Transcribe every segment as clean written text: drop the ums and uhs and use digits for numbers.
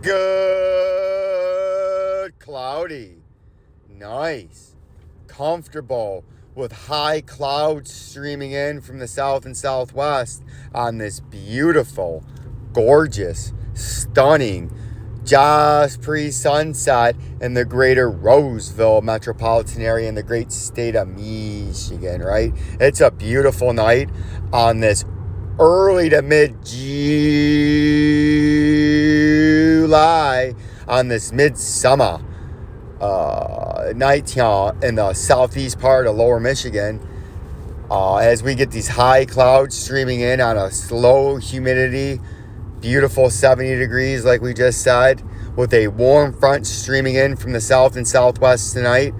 good. Cloudy. Nice. Comfortable with high clouds streaming in from the south and southwest on this beautiful, gorgeous, stunning, just pre-sunset in the greater Roseville metropolitan area in the great state of Michigan, right? It's a beautiful night on this early to mid-July on this midsummer night here in the southeast part of lower Michigan, as we get these high clouds streaming in on a low humidity, beautiful 70 degrees like we just said, with a warm front streaming in from the south and southwest tonight.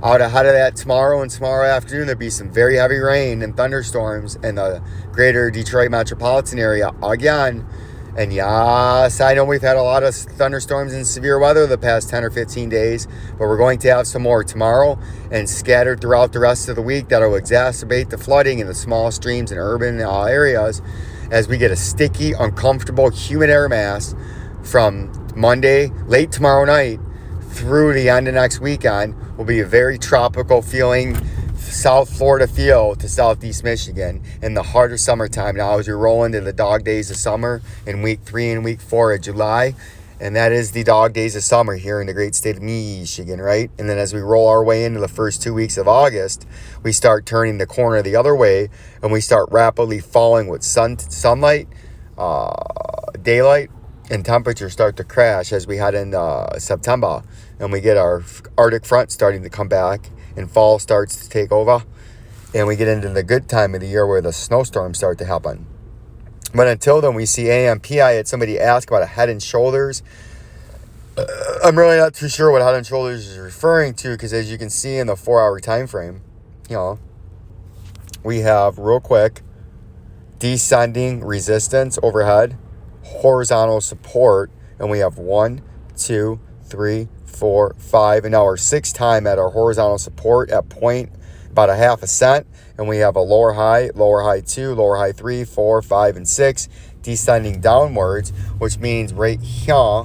Out ahead of that tomorrow and tomorrow afternoon, there'll be some very heavy rain and thunderstorms in the greater Detroit metropolitan area again. And yes, I know we've had a lot of thunderstorms and severe weather the past 10 or 15 days, but we're going to have some more tomorrow and scattered throughout the rest of the week that will exacerbate the flooding in the small streams and urban areas as we get a sticky, uncomfortable, humid air mass from Monday, late tomorrow night, through the end of next weekend. Will be a very tropical feeling South Florida feel to southeast Michigan in the heart of summertime now as we roll into the dog days of summer in week 3 and week 4 of July. And that is the dog days of summer here in the great state of Michigan, right? And then as we roll our way into the first 2 weeks of August, we start turning the corner the other way and we start rapidly falling with sunlight, daylight, and temperatures start to crash as we head into September. And we get our Arctic front starting to come back and fall starts to take over. And we get into the good time of the year where the snowstorms start to happen. But until then, we see AMP. I had somebody ask about a Head and Shoulders. I'm really not too sure what Head and Shoulders is referring to, because as you can see in the 4-hour time frame, we have real quick descending resistance overhead, horizontal support, and we have 1, 2, 3, 4, 5, and now our 6th time at our horizontal support at point about a half a cent, and we have a lower high 2, lower high 3, 4, 5, and 6 descending downwards, which means right here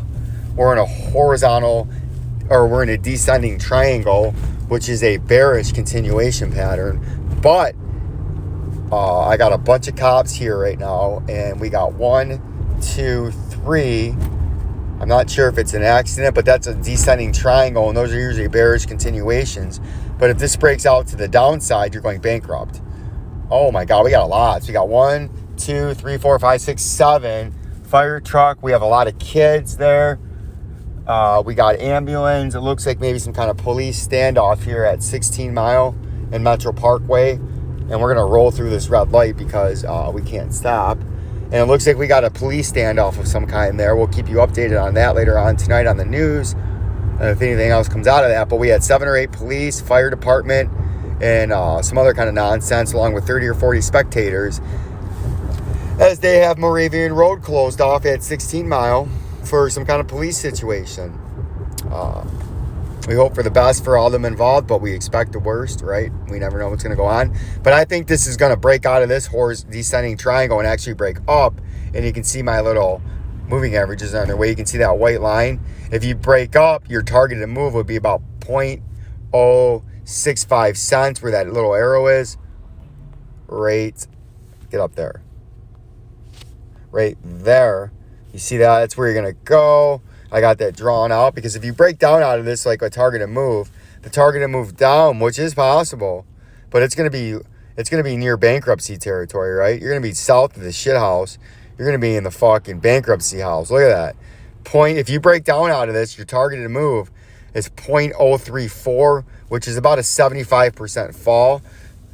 we're in a horizontal, or we're in a descending triangle, which is a bearish continuation pattern. But I got a bunch of cops here right now, and we got 1, 2, 3. I'm not sure if it's an accident, but that's a descending triangle, and those are usually bearish continuations. But if this breaks out to the downside, you're going bankrupt. Oh my God, we got a lot. So we got 1, 2, 3, 4, 5, 6, 7. Fire truck. We have a lot of kids there. We got ambulance. It looks like maybe some kind of police standoff here at 16 Mile and Metro Parkway. And we're going to roll through this red light because we can't stop. And it looks like we got a police standoff of some kind there. We'll keep you updated on that later on tonight on the news, if anything else comes out of that. But we had 7 or 8 police, fire department, and some other kind of nonsense, along with 30 or 40 spectators, as they have Moravian Road closed off at 16 Mile for some kind of police situation. We hope for the best for all of them involved, but we expect the worst, right? We never know what's going to go on. But I think this is going to break out of this descending triangle and actually break up. And you can see my little moving averages on their way. You can see that white line. If you break up, your targeted move would be about 0.065 cents, where that little arrow is. Right, get up there. Right there. You see that? That's where you're going to go. I got that drawn out because if you break down out of this like a targeted move, the targeted move down, which is possible, but it's going to be near bankruptcy territory, right? You're going to be south of the shit house. You're going to be in the fucking bankruptcy house. Look at that. If you break down out of this, your targeted move is 0.034, which is about a 75% fall.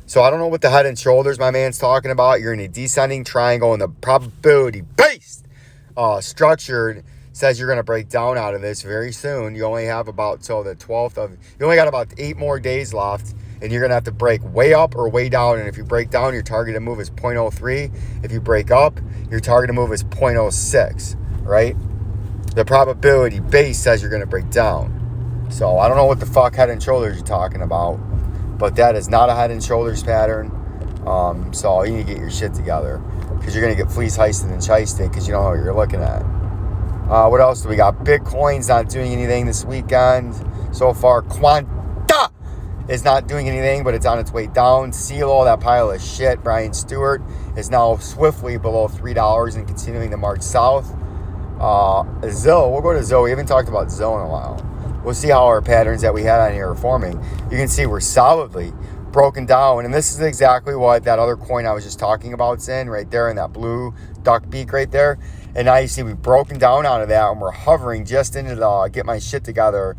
So I don't know what the Head and Shoulders my man's talking about. You're in a descending triangle, and the probability-based structured says you're going to break down out of this very soon. You only have about till the 12th of, you only got about 8 more days left, and you're going to have to break way up or way down. And if you break down, your targeted move is 0.03. If you break up, your targeted move is 0.06, right? The probability base says you're going to break down. So I don't know what the fuck Head and Shoulders you're talking about, but that is not a Head and Shoulders pattern. So you need to get your shit together, because you're going to get fleece heisted and chisted because you don't know what you're looking at. What else do we got? Bitcoin's not doing anything this weekend so far. Quanta is not doing anything, but it's on its way down. CELO, that pile of shit, Brian Stewart, is now swiftly below $3 and continuing to march south. ZIL, we'll go to ZIL. We haven't talked about ZIL in a while. We'll see how our patterns that we had on here are forming. You can see we're solidly broken down, and this is exactly what that other coin I was just talking about is in, right there in that blue duck beak right there. And now you see we've broken down out of that, and we're hovering just into the get my shit together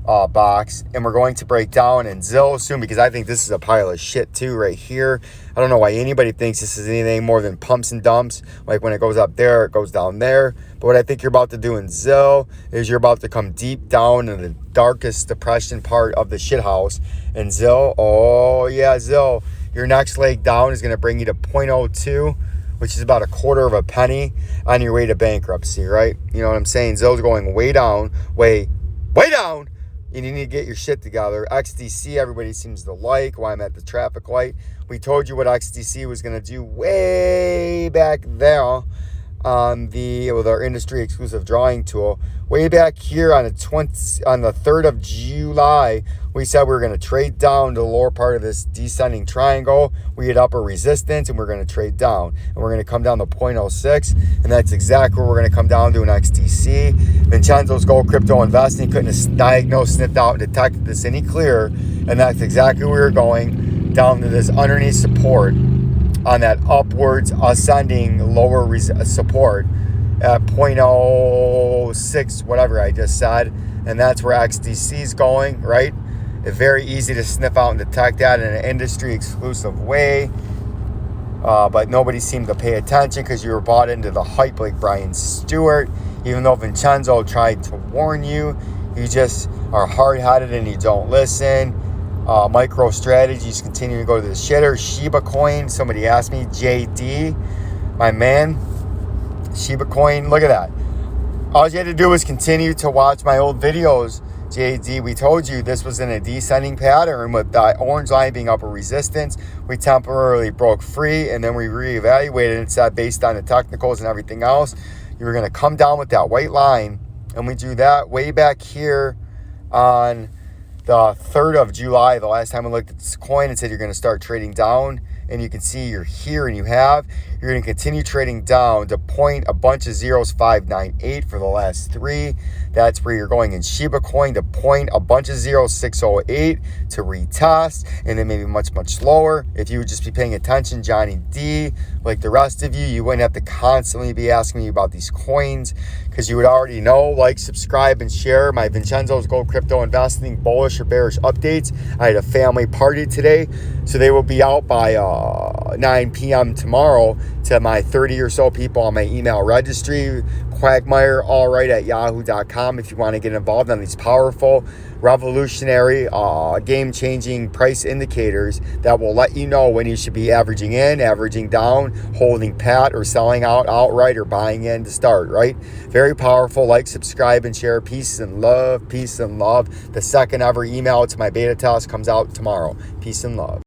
box, and we're going to break down in ZIL soon, because I think this is a pile of shit too right here. I don't know why anybody thinks this is anything more than pumps and dumps. Like when it goes up there, it goes down there. But what I think you're about to do in ZIL is you're about to come deep down in the darkest depression part of the shit house. And ZIL, oh yeah, ZIL, your next leg down is going to bring you to 0.02, which is about a quarter of a penny on your way to bankruptcy, right? You know what I'm saying? ZIL's going way down, way down. You need to get your shit together. XDC, everybody seems to like. Why I'm at the traffic light. We told you what XDC was going to do way back there on with our industry exclusive drawing tool. Way back here on the 3rd of July, we said we were going to trade down to the lower part of this descending triangle. We hit upper resistance, and we're going to trade down. And we're going to come down to 0.06, and that's exactly where we're going to come down to an XDC. Vincenzo's Gold Crypto Investing couldn't have diagnosed, sniffed out, and detected this any clearer, and that's exactly where we're going, down to this underneath support on that upwards ascending lower support at 0.06, whatever I just said. And that's where XDC is going, right? It's very easy to sniff out and detect that in an industry exclusive way. But nobody seemed to pay attention because you were bought into the hype like Brian Stewart. Even though Vincenzo tried to warn you, you just are hard-headed and you don't listen. Micro strategies continue to go to the shitter. Shiba coin, somebody asked me, JD, my man, Shiba coin, look at that. All you had to do was continue to watch my old videos, JD. We told you this was in a descending pattern with the orange line being upper resistance. We temporarily broke free, and then we reevaluated and said based on the technicals and everything else, you were going to come down with that white line. And we do that way back here on the 3rd of July, the last time I looked at this coin, and said you're going to start trading down. And you can see you're here, and you're going to continue trading down to point a bunch of zeros 598 for the last 3. That's where you're going in Shiba coin to point a bunch of zeros 608 to retest, and then maybe much lower. If you would just be paying attention, Johnny D, like the rest of you, you wouldn't have to constantly be asking me about these coins, because you would already know. Like, subscribe, and share my Vincenzo's Gold Crypto Investing bullish or bearish updates. I had a family party today, so they will be out by 9 p.m. tomorrow to my 30 or so people on my email registry. Quagmire, allright@yahoo.com if you want to get involved on these powerful, revolutionary, game-changing price indicators that will let you know when you should be averaging in, averaging down, holding pat, or selling out outright, or buying in to start, right? Very powerful. Like, subscribe, and share. Peace and love. Peace and love. The second ever email to my beta test comes out tomorrow. Peace and love.